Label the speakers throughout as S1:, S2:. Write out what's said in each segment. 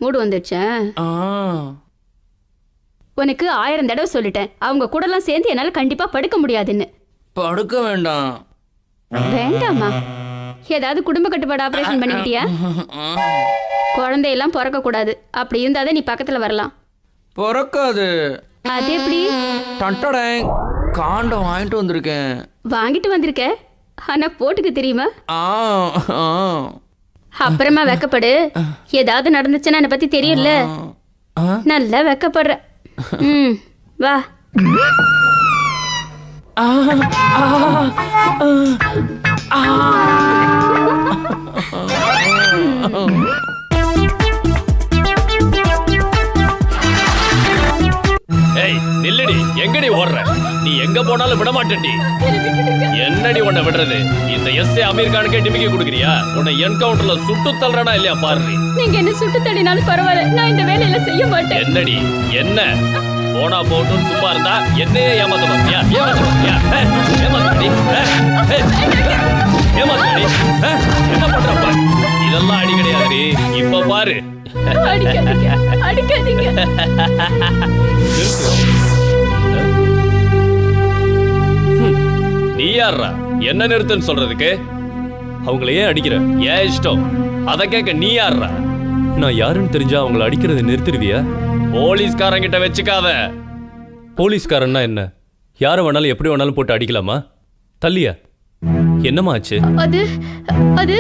S1: மூடு வந்துடுச்சா? உனக்கு 1000 தடவை சொல்லிட்டேன், அவங்க கூடலாம் சேர்ந்து என்னால கண்டிப்பா படுக்க முடியாதுன்னு.
S2: படுக்க வேண்டாம்.
S1: வேண்டாமா? ஏதாவது குடும்ப கட்டுப்பாடு ஆபரேஷன் பண்ணிக்கிட்டியா? குழந்தையெல்லாம் பிறக்க கூடாது, அப்படி இருந்தாதான் நீ பக்கத்துல வரலாம்.
S2: பிறக்காது.
S1: அது எப்படி?
S2: டண்டடை காண்டம் வாங்கிட்டு வந்திருக்கேன்.
S1: வாங்கிட்டு வந்திருக்க, ஆனா போட்டுக்க தெரியுமா? அப்புறமா வெக்கப்படு. ஏதாவது நடந்துச்சுன்னா என்னை பத்தி தெரியும்ல. நல்லா வெக்கப்படுற. வா.
S3: ஏய் நில்லடி, எங்கடி ஓடுற? நீ எங்க போனாலும் விட மாட்டேன்டி. என்னடி உன்னை விடுறது? இந்த எஸ்ஏ அமீர் கானுக்கே டிமிக்கி கொடுக்குறியா? உன்னை என்கவுண்டர்ல சுட்டு தள்ளுறனா இல்லையா பாரு.
S1: நீங்க என்ன சுட்டு தள்ளினாலும் பரவாயில்ல, நான் இந்த வேலையில செய்ய மாட்டேன்.
S3: என்னடி என்ன போனா போட்டும் சும்மா இருந்தா என்னையே ஏமாத்த பாத்தியா? ஏமாத்தடி என்ன பண்ற பாரு. இதெல்லாம் அடி கிடையாது, இப்ப பாரு.
S1: அடிக்காதீங்க.
S3: நீ யாரா என்ன நிறுத்துன்னு சொல்றதுக்கு? அவங்கள ஏன் அடிக்கிற? ஏன் இஷ்டம் அத கேட்க நீ யாரா?
S4: நான் யாருன்னு தெரிஞ்சா அவங்கள அடிக்கிறத நிறுத்திடுவியா?
S3: போலீஸ்காரங்கிட்ட வச்சுக்காத.
S4: போலீஸ்காரன்னா என்ன? யார வேணாலும் எப்படி வேணாலும் போட்டு அடிக்கலாமா? தள்ளியா? என்னமா ஆச்சு?
S1: அது அது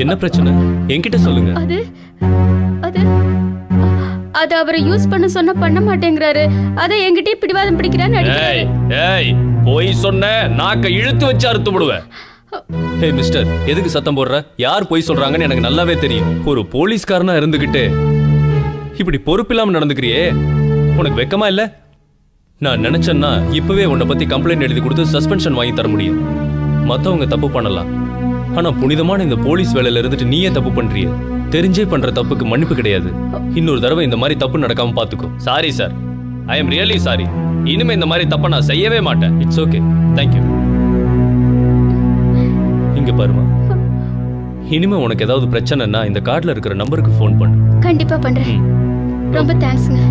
S4: என்ன பிரச்சனை என்கிட்ட சொல்லுங்க.
S1: அது அது அது அவரை யூஸ் பண்ண சொன்னா பண்ண மாட்டேங்கிறாரு. அதை என்கிட்டயே பிடிவாதம் பிடிக்கிறான்னு அடிக்கிறாரு.
S3: ஏய் போய் சொன்ன நாக்க இழுத்து வச்சு அறுத்து விடுவேன்.
S4: ஹே மிஸ்டர், எதுக்கு சத்தம் போடுற? யார் போய் சொல்றாங்கன்னு எனக்கு நல்லாவே தெரியும். ஒரு போலீஸ்காரனா இருந்துகிட்டு இப்படி பொறுப்பில்லாம நடந்துக்கிறியே, உனக்கு வெக்கமா இல்ல? நான் நினைச்சேன்னா இப்பவே உன்னை பத்தி கம்ப்ளைண்ட் எழுதி கொடுத்து சஸ்பென்ஷன் வாங்கி தர முடியும். மத்தவங்க தப்பு பண்ணலாம், ஆனா புனிதமான இந்த போலீஸ் வேலையில இருந்துட்டு நீயே தப்பு பண்றிய. தெரிஞ்சே பண்ற தப்புக்கு மன்னிப்பு கிடையாது. இன்னொரு தடவை இந்த மாதிரி தப்பு நடக்காம பாத்துக்கோ.
S3: Sorry sir, I am really sorry. இனிமே இந்த மாதிரி தப்ப நான் செய்யவே மாட்டேன்.
S4: It's okay,
S3: thank you.
S4: இங்க பாருமா, இனிமே உனக்கு ஏதாவது பிரச்சனைன்னா இந்த கார்டுல இருக்கிற நம்பருக்கு ஃபோன் பண்ணு.
S1: கண்டிப்பா பண்றேன். ரொம்ப தேங்க்ஸ்ங்க.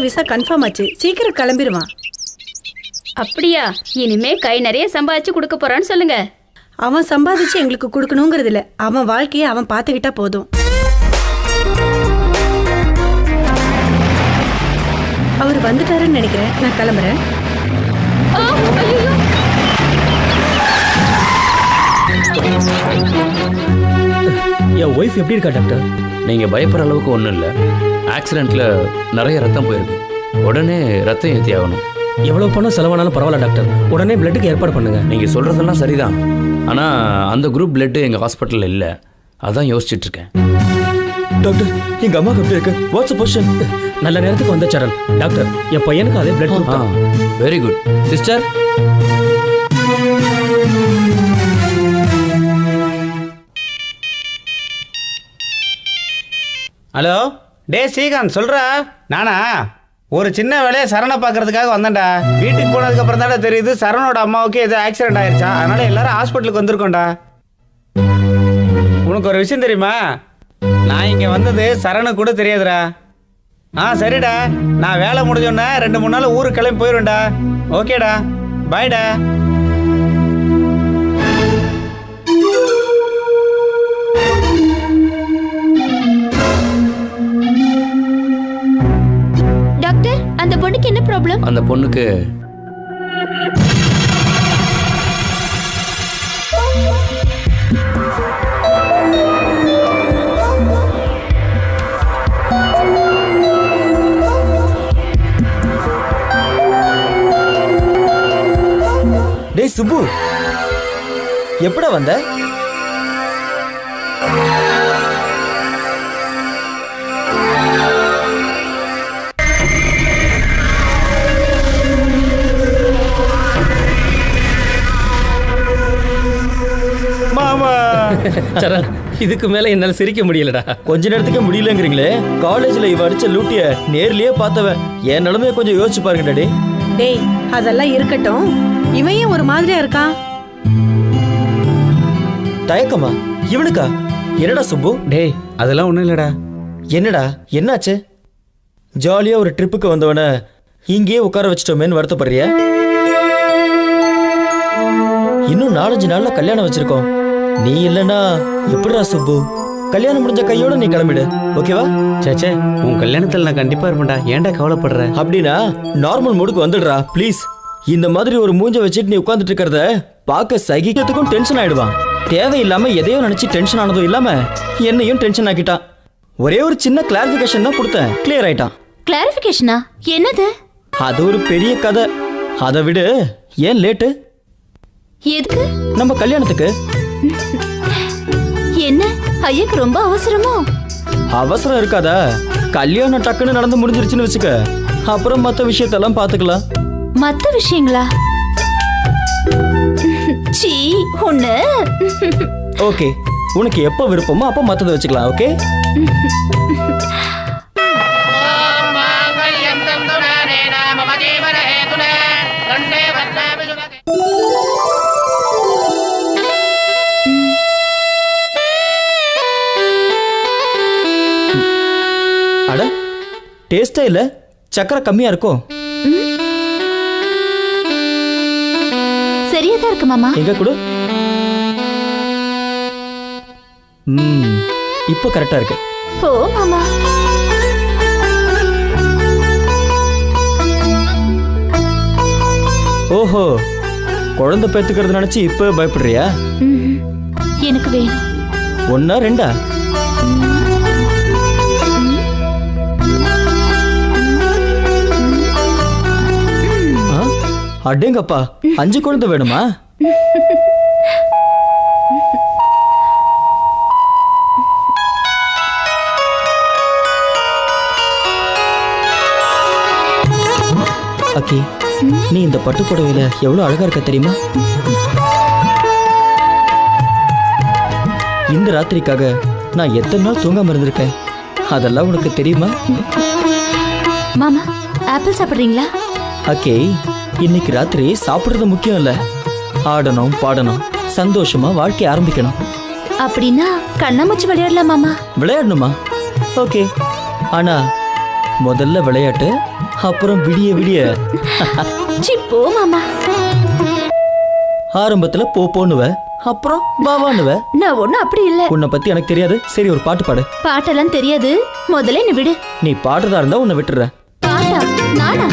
S5: விசா கன்ஃபார்ம் ஆச்சு, சீக்கிரம் கிளம்பிடுவான்.
S1: அப்படியா? இனிமே கை நிறைய சம்பாதிச்சு கொடுக்க போறான்னு சொல்லுங்க.
S5: அவன் சம்பாதிச்சு எங்களுக்கு கொடுக்கணுங்கிறது இல்ல, அவன் வாழ்க்கையை அவன் பார்த்துக்கிட்டா போதும். அவர் வந்துட்டாருன்னு நினைக்கிறேன், நான் கிளம்புறேன்.
S6: என் ஒய்ஃப் எப்படி இருக்கா டாக்டர்?
S2: நீங்கள் பயப்படுற அளவுக்கு ஒன்றும் இல்லை. ஆக்சிடெண்ட்டில் நிறைய ரத்தம் போயிருக்கு. உடனே ரத்தம் ஏற்றி ஆகணும்.
S6: எவ்வளோ பணம் செலவானாலும் பரவாயில்ல டாக்டர், உடனே பிளட்டுக்கு ஏற்பாடு பண்ணுங்க.
S2: நீங்கள் சொல்கிறதெல்லாம் சரிதான், ஆனால் அந்த குரூப் பிளட்டு எங்கள் ஹாஸ்பிட்டலில் இல்லை. அதான் யோசிச்சுட்டு இருக்கேன்.
S6: டாக்டர், எங்கள் அம்மாவுக்கு எப்படி இருக்கு? What's position? நல்ல நேரத்துக்கு வந்த சரண். டாக்டர், என் பையனுக்கு அதே blood group.
S2: Very good sister.
S7: Hello, டே ஸ்ரீகாந்த் சொல்கிறா. நானா ஒரு சின்ன வேலையை சரணை பார்க்கறதுக்காக வந்தேன்டா. வீட்டுக்கு போனதுக்கப்புறம் தானே தெரியுது சரணோட அம்மாவுக்கு ஏதோ ஆக்சிடென்ட் ஆயிடுச்சா. அதனால எல்லாரும் ஹாஸ்பிட்டலுக்கு வந்திருக்கோண்டா. உனக்கு ஒரு விஷயம் தெரியுமா? நான் இங்கே வந்தது சரணுக்கு கூட தெரியாதுடா. சரிடா, நான் வேலை முடிஞ்சோன்னே 2-3 நாள் ஊருக்கு கிளம்பி போயிடுவேன்டா. ஓகேடா, பாய்டா.
S1: டாக்டர், அந்த பொண்ணுக்கு என்ன ப்ராப்ளம்?
S2: அந்த பொண்ணுக்கு
S6: டேய் சுப்பு, எப்படா வந்த?
S7: மாமா.
S6: சரண் இதுக்கு மேல என்னால சிரிக்க முடியலடா.
S8: கொஞ்ச நேரத்துக்கு முடியலங்கிறீங்களே. காலேஜ்ல இவ அடிச்ச லூட்டிய நேர்லயே பார்த்தவன். என் நிலைமைய கொஞ்சம் யோசிச்சு பாருங்க டாடி.
S5: டேய் அதெல்லாம் இருக்கட்டும், இவன் ஏன் ஒரு மாதிரியா இருக்கான்?
S8: தயக்கமா இவனுக்கா? என்னடா சுப்பு?
S7: டேய் அதெல்லாம் ஒண்ணும் இல்லடா.
S8: என்னடா என்னாச்சு? ஜாலியா ஒரு ட்ரிப்புக்கு வந்தவன இங்கேயே உட்கார வச்சிட்டோமேன்னு வருத்தப்படுறியா? இன்னும் 4-5 நாள்ல கல்யாணம் வச்சிருக்கோம். நீ இல்லனா எப்படிடா சுப்பு? கல்யாணம் முடிஞ்ச கையோட நீ கிளம்பிடு, ஓகேவா?
S7: சேச்சே உன் கல்யாணத்துல நான் கண்டிப்பா இருப்பேன்டா. ஏன்டா கவலைப்படுற?
S8: அப்படின்னா நார்மல் மூடுக்கு வந்துடுறா ப்ளீஸ். இந்த மாதிரி ஒரு மூஞ்ச வச்சுட்டு நீ உட்கார்ந்துட்டு இருக்கிறத பார்க்க சகிக்கிறதுக்கும் டென்ஷன் ஆயிடுவான். தேவையில்லாம எதையோ நினைச்சு டென்ஷன் ஆனதும் இல்லாம என்னையும் டென்ஷன் ஆக்கிட்டான். ஒரே ஒரு சின்ன கிளாரிபிகேஷன் தான் கொடுத்தேன், கிளியர் ஆயிட்டான்.
S1: கிளாரிபிகேஷனா? என்னது?
S8: அது ஒரு பெரிய கதை. அதை விடு, ஏன் லேட்டு?
S1: எதுக்கு?
S8: நம்ம கல்யாணத்துக்கு.
S1: என்ன ஐயக்கு ரொம்ப அவசரமோ?
S8: அவசரம் இருக்காதா? கல்யாணம் டக்குன்னு நடந்து முடிஞ்சிருச்சுன்னு வச்சுக்க, அப்புறம் மற்ற விஷயத்தெல்லாம் பார்த்துக்கலாம்.
S1: மத்த விஷயங்களா? சீ ஒண்ணு.
S8: ஓகே, உனக்கு எப்போ விருப்பமோ அப்போ மற்றதை வச்சுக்கலாம். ஓகே அட டேஸ்டே இல்ல, சக்கரை கம்மியா இருக்கும்.
S1: சரியா தான் இருக்கு மாமா.
S8: எங்க கொடு. இப்போ கரெக்டா இருக்கு.
S1: போ மாமா.
S8: ஓஹோ, குழந்தை பெத்துக்கிறது நினைச்சு இப்ப பயப்படுறியா?
S1: எனக்கு வேணும்.
S8: 1 2? அடேங்கப்பா, 5 குழந்தை வேணுமா? அக்கி, நீ இந்த பட்டு புடவையில எவ்வளவு அழகா இருக்க தெரியுமா? இந்த ராத்திரிக்காக நான் எத்தனை நாள் தூங்காம இருந்திருக்கேன், அதெல்லாம் உனக்கு தெரியுமா?
S1: மாமா ஆப்பிள் சாப்பிடுறீங்களா?
S8: அக்கே, இன்னைக்கு ராத்திரி சாப்பிடுறது முக்கியம் இல்ல, ஆடணும் பாடணும் சந்தோஷமா வாழ்க்கை ஆரம்பிக்கணும்.
S1: அப்படின்னா கண்ணாமூச்சி விளையாடலாம் மாமா.
S8: விளையாடணுமா? ஓகே, ஆனா முதல்ல விளையாட்டு, அப்புறம் விடிய விடிய.
S1: சி போ மாமா.
S8: ஆரம்பத்துல போனுவ, அப்புறம் பாவானுவ.
S1: நான் ஒண்ணும் அப்படி இல்ல.
S8: உன்னை பத்தி எனக்கு தெரியாது. சரி, ஒரு பாட்டு பாடு.
S1: பாட்டெல்லாம் தெரியாது, முதல்ல என்ன விடு.
S8: நீ பாடுறதா இருந்தா உன்னை விட்டுற.
S1: பாட்டா? நானா?